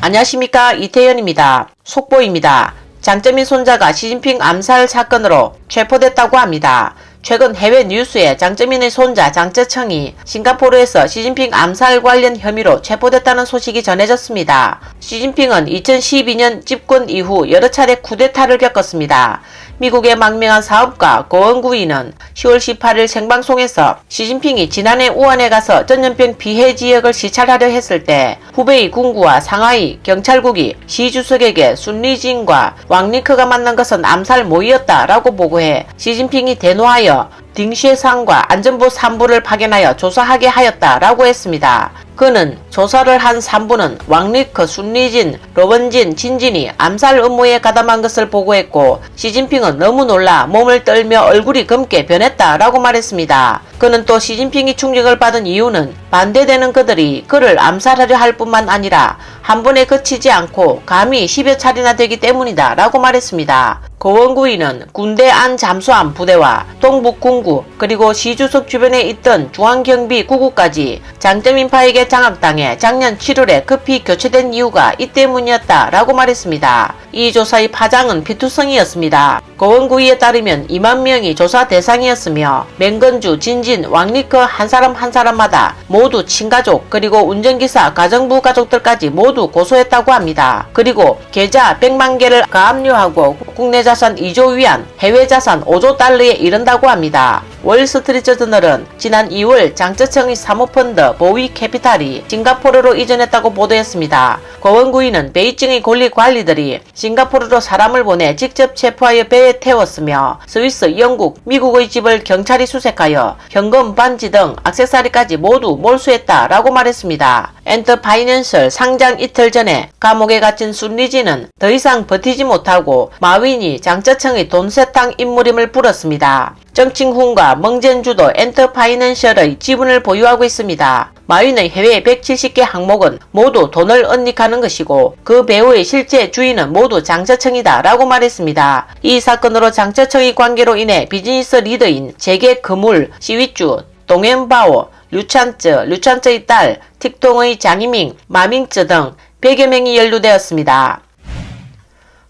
안녕하십니까, 이태현입니다. 속보입니다. 장쩌민 손자가 시진핑 암살 사건으로 체포됐다고 합니다. 최근 해외 뉴스에 장쩌민의 손자 장쩌청이 싱가포르에서 시진핑 암살 관련 혐의로 체포됐다는 소식이 전해졌습니다. 시진핑은 2012년 집권 이후 여러 차례 쿠데타를 겪었습니다. 미국의 망명한 사업가 고원구이는 10월 18일 생방송에서 시진핑이 지난해 우한에 가서 전염병 피해 지역을 시찰하려 했을 때 후베이 군구와 상하이 경찰국이 시 주석에게 순리진과 왕리크가 만난 것은 암살 모의였다라고 보고해 시진핑이 대노하여 딩쉐상과 안전부 3부를 파견하여 조사하게 하였다라고 했습니다. 그는 조사를 한 3부는 왕리크, 순리진, 로번진, 진진이 암살 음모에 가담한 것을 보고했고 시진핑은 너무 놀라 몸을 떨며 얼굴이 검게 변했다라고 말했습니다. 그는 또 시진핑이 충격을 받은 이유는 반대되는 그들이 그를 암살하려 할 뿐만 아니라 한 번에 그치지 않고 감히 10여 차례나 되기 때문이다 라고 말했습니다. 고원구이는 군대 안 잠수함 부대와 동북군구 그리고 시주석 주변에 있던 중앙경비 구구까지 장쩌민파에게 장악당해 작년 7월에 급히 교체된 이유가 이 때문이었다 라고 말했습니다. 이 조사의 파장은 피투성이었습니다. 고원구이에 따르면 2만 명이 조사 대상이었으며 맹건주, 진진, 왕리커 한 사람 한 사람마다 모두 친가족 그리고 운전기사, 가정부 가족들까지 모두 고소했다고 합니다. 그리고 계좌 100만 개를 가압류하고 국내 자산 2조 위안, 해외 자산 5조 달러에 이른다고 합니다. 월스트리트저널은 지난 2월 장쩌청의 사모펀드 보위 캐피탈이 싱가포르로 이전했다고 보도했습니다. 고원구이는 베이징의 권리 관리들이 싱가포르로 사람을 보내 직접 체포하여 배에 태웠으며 스위스, 영국, 미국의 집을 경찰이 수색하여 현금, 반지 등 액세서리까지 모두 몰수했다라고 말했습니다. 엔터파이낸셜 상장 이틀 전에 감옥에 갇힌 순리진은 더 이상 버티지 못하고 마윈이 장쩌청의 돈세탁 인물임을 불었습니다. 정칭훈과 멍젠주도 엔터파이낸셜의 지분을 보유하고 있습니다. 마윈의 해외 170개 항목은 모두 돈을 은닉하는 것이고 그 배우의 실제 주인은 모두 장쩌청이다 라고 말했습니다. 이 사건으로 장쩌청의 관계로 인해 비즈니스 리더인 재계 그물, 시위주, 동앤바오, 류찬쯔의 딸, 틱통의 장이밍, 마밍쯔 등 100여 명이 연루되었습니다.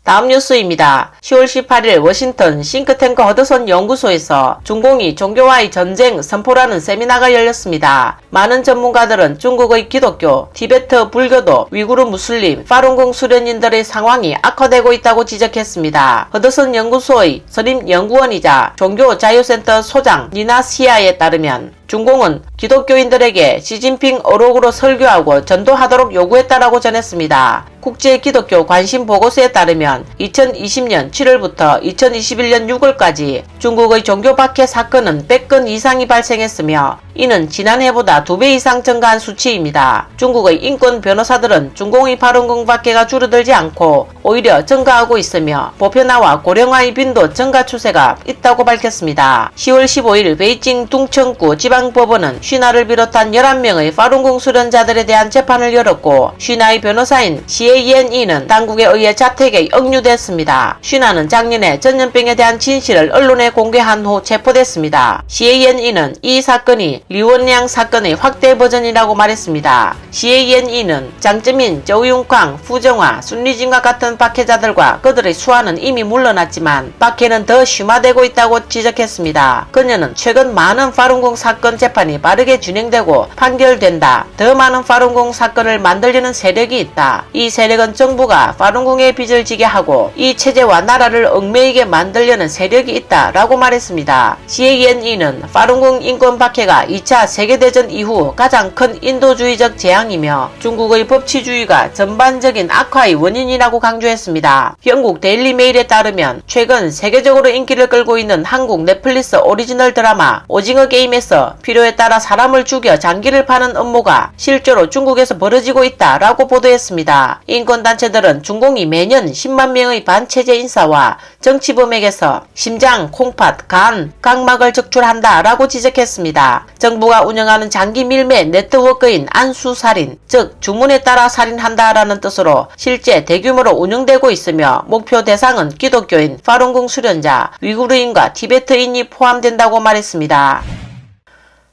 다음 뉴스입니다. 10월 18일 워싱턴 싱크탱크 허드슨 연구소에서 중공이 종교와의 전쟁 선포라는 세미나가 열렸습니다. 많은 전문가들은 중국의 기독교, 티베트 불교도, 위구르 무슬림, 파룬궁 수련인들의 상황이 악화되고 있다고 지적했습니다. 허드슨 연구소의 선임 연구원이자 종교자유센터 소장 니나 시아에 따르면 중공은 기독교인들에게 시진핑 어록으로 설교하고 전도하도록 요구했다라고 전했습니다. 국제기독교 관심보고서에 따르면 2020년 7월부터 2021년 6월까지 중국의 종교 박해 사건은 100건 이상이 발생했으며 이는 지난해보다 2배 이상 증가한 수치입니다. 중국의 인권 변호사들은 중공의 파룬궁 박해가 줄어들지 않고 오히려 증가하고 있으며 보편화와 고령화의 빈도 증가 추세가 있다고 밝혔습니다. 10월 15일 베이징 둥청구 지방법원은 쉬나를 비롯한 11명의 파룬궁 수련자들에 대한 재판을 열었고 쉬나의 변호사인 시에이엔이는 당국에 의해 자택에 억류됐습니다. 쉬나는 작년에 전염병에 대한 진실을 언론에 공개한 후 체포됐습니다. 시에이엔이는 이 사건이 리원량 사건의 확대 버전이라고 말했습니다. 시에이엔이는 장쩌민, 저우융캉, 후정화, 순리진과 같은 박해자들과 그들의 수하는 이미 물러났지만 박해는 더 심화되고 있다고 지적했습니다. 그녀는 최근 많은 파룬궁 사건 재판이 빠르게 진행되고 판결된다. 더 많은 파룬궁 사건을 만들려는 세력이 있다. 이 세력은 정부가 파룬궁에 빚을 지게 하고 이 체제와 나라를 얽매이게 만들려는 세력이 있다 라고 말했습니다. 시에이엔이는 파룬궁 인권 박해가 2차 세계대전 이후 가장 큰 인도주의적 재앙이며 중국의 법치주의가 전반적인 악화의 원인이라고 강조했습니다. 영국 데일리메일에 따르면 최근 세계적으로 인기를 끌고 있는 한국 넷플릭스 오리지널 드라마 오징어 게임에서 필요에 따라 사람을 죽여 장기를 파는 음모가 실제로 중국에서 벌어지고 있다라고 보도했습니다. 인권단체들은 중공이 매년 10만 명의 반체제 인사와 정치범에게서 심장, 콩팥, 간, 각막을 적출한다라고 지적했습니다. 정부가 운영하는 장기 밀매 네트워크인 안수살인, 즉 주문에 따라 살인한다라는 뜻으로 실제 대규모로 운영되고 있으며 목표 대상은 기독교인, 파룬궁 수련자, 위구르인과 티베트인이 포함된다고 말했습니다.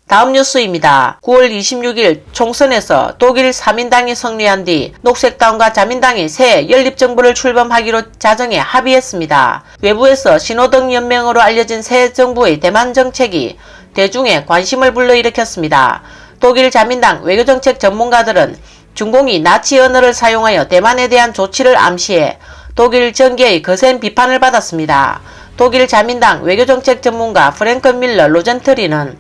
다음 뉴스입니다. 9월 26일 총선에서 독일 3인당이 승리한 뒤 녹색당과 자민당이 새 연립정부를 출범하기로 자정에 합의했습니다. 외부에서 신호등 연맹으로 알려진 새 정부의 대만 정책이 대중의 관심을 불러일으켰습니다. 독일 자민당 외교정책 전문가들은 중공이 나치 언어를 사용하여 대만에 대한 조치를 암시해 독일 정계의 거센 비판을 받았습니다. 독일 자민당 외교정책 전문가 프랭크 밀러 로젠트리는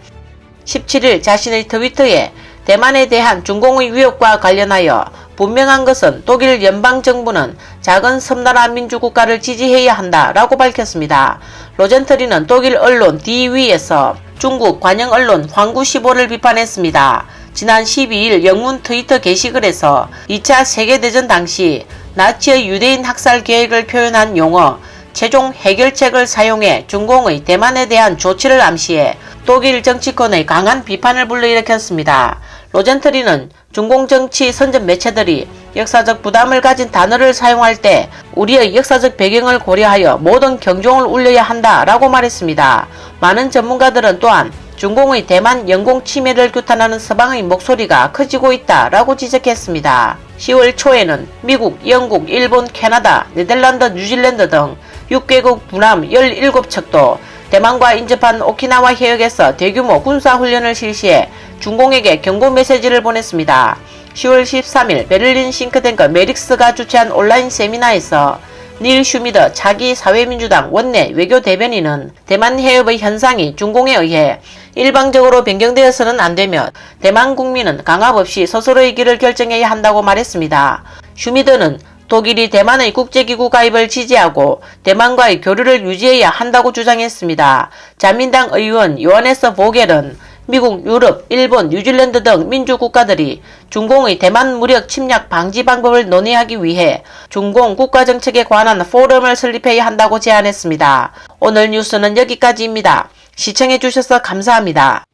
17일 자신의 트위터에 대만에 대한 중공의 위협과 관련하여 분명한 것은 독일 연방정부는 작은 섬나라 민주국가를 지지해야 한다라고 밝혔습니다. 로젠트리는 독일 언론 DW에서 중국 관영 언론 황구15를 비판했습니다. 지난 12일 영문 트위터 게시글에서 2차 세계대전 당시 나치의 유대인 학살 계획을 표현한 용어 최종 해결책을 사용해 중공의 대만에 대한 조치를 암시해 독일 정치권의 강한 비판을 불러일으켰습니다. 로젠트리는 중공 정치 선전 매체들이 역사적 부담을 가진 단어를 사용할 때 우리의 역사적 배경을 고려하여 모든 경종을 울려야 한다라고 말했습니다. 많은 전문가들은 또한 중공의 대만 영공 침해를 규탄하는 서방의 목소리가 커지고 있다라고 지적했습니다. 10월 초에는 미국, 영국, 일본, 캐나다, 네덜란드, 뉴질랜드 등 6개국 군함 17척도 대만과 인접한 오키나와 해역에서 대규모 군사훈련을 실시해 중공에게 경고 메시지를 보냈습니다. 10월 13일 베를린 싱크탱크 메릭스가 주최한 온라인 세미나에서 닐 슈미더 차기 사회민주당 원내 외교대변인은 대만 해협의 현상이 중공에 의해 일방적으로 변경되어서는 안되며 대만 국민은 강압 없이 스스로의 길을 결정해야 한다고 말했습니다. 슈미더는 독일이 대만의 국제기구 가입을 지지하고 대만과의 교류를 유지해야 한다고 주장했습니다. 자민당 의원 요하네스 보겔은 미국, 유럽, 일본, 뉴질랜드 등 민주국가들이 중공의 대만 무력 침략 방지 방법을 논의하기 위해 중공 국가정책에 관한 포럼을 설립해야 한다고 제안했습니다. 오늘 뉴스는 여기까지입니다. 시청해주셔서 감사합니다.